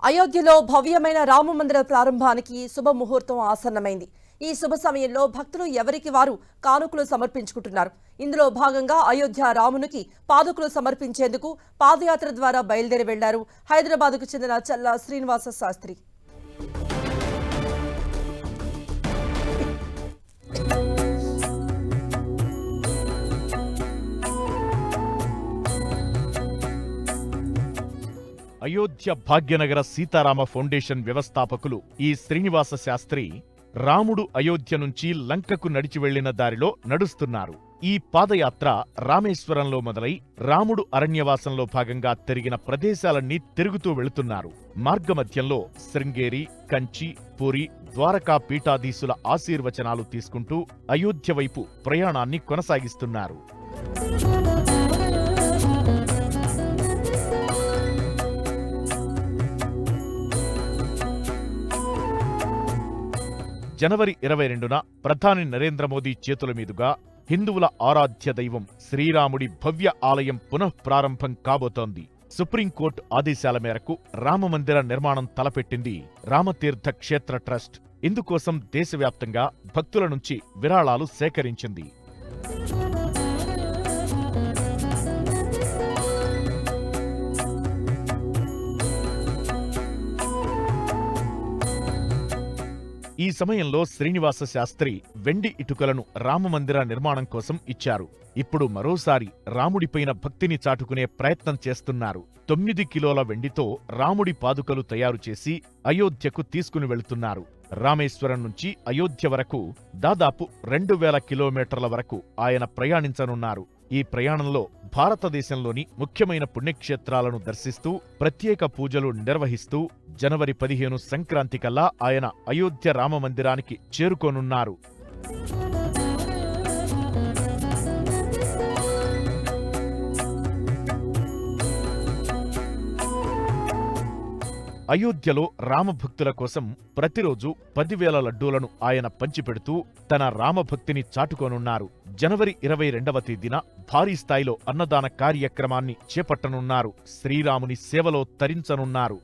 అయోధ్యలో భవ్యమైన రామమందిర ప్రారంభానికి శుభముహూర్తం ఆసన్నమైంది. ఈ శుభ సమయంలో భక్తులు ఎవరికి వారు కానుకలు సమర్పించుకుంటున్నారు. ఇందులో భాగంగా అయోధ్య రామునికి పాదుకలు సమర్పించేందుకు పాదయాత్ర ద్వారా బయలుదేరి వెళ్లారు హైదరాబాద్కు చెందిన చల్లా శ్రీనివాస శాస్త్రి. అయోధ్య భాగ్యనగర సీతారామ ఫౌండేషన్ వ్యవస్థాపకులు ఈ శ్రీనివాస శాస్త్రి రాముడు అయోధ్య నుంచి లంకకు నడిచి వెళ్లిన దారిలో నడుస్తున్నారు. ఈ పాదయాత్ర రామేశ్వరంలో మొదలై రాముడు అరణ్యవాసంలో భాగంగా తిరిగిన ప్రదేశాలన్నీ తిరుగుతూ వెళుతున్నారు. మార్గమధ్యంలో శృంగేరి, కంచి, పూరి, ద్వారకా పీఠాధీశుల ఆశీర్వచనాలు తీసుకుంటూ అయోధ్య వైపు ప్రయాణాన్ని కొనసాగిస్తున్నారు. జనవరి 22న ప్రధాని నరేంద్ర మోదీ చేతుల మీదుగా హిందువుల ఆరాధ్య దైవం శ్రీరాముడి భవ్య ఆలయం పునఃప్రారంభం కాబోతోంది. సుప్రీంకోర్టు ఆదేశాల మేరకు రామమందిర నిర్మాణం తలపెట్టింది రామతీర్థ క్షేత్ర ట్రస్ట్. ఇందుకోసం దేశవ్యాప్తంగా భక్తుల నుంచి విరాళాలు సేకరించింది. ఈ సమయంలో శ్రీనివాస శాస్త్రి వెండి ఇటుకలను రామమందిర నిర్మాణం కోసం ఇచ్చారు. ఇప్పుడు మరోసారి రాముడిపైన భక్తిని చాటుకునే ప్రయత్నం చేస్తున్నారు. 9 కిలోల వెండితో రాముడి పాదుకలు తయారు చేసి అయోధ్యకు తీసుకుని వెళుతున్నారు. రామేశ్వరం నుంచి అయోధ్య వరకు దాదాపు 2000 కిలోమీటర్ల వరకు ఆయన ప్రయాణించనున్నారు. ఈ ప్రయాణంలో భారతదేశంలోని ముఖ్యమైన పుణ్యక్షేత్రాలను దర్శిస్తూ ప్రత్యేక పూజలు నిర్వహిస్తూ జనవరి 15 సంక్రాంతి కల్లా ఆయన అయోధ్య రామమందిరానికి చేరుకోనున్నారు. అయోధ్యలో రామభక్తుల కోసం ప్రతిరోజు 10,000 లడ్డూలను ఆయన పంచిపెడుతూ తన రామభక్తిని చాటుకోనున్నారు. జనవరి 22వ తేదీన భారీ స్థాయిలో అన్నదాన కార్యక్రమాన్ని చేపట్టనున్నారు. శ్రీరాముని సేవలో తరించనున్నారు.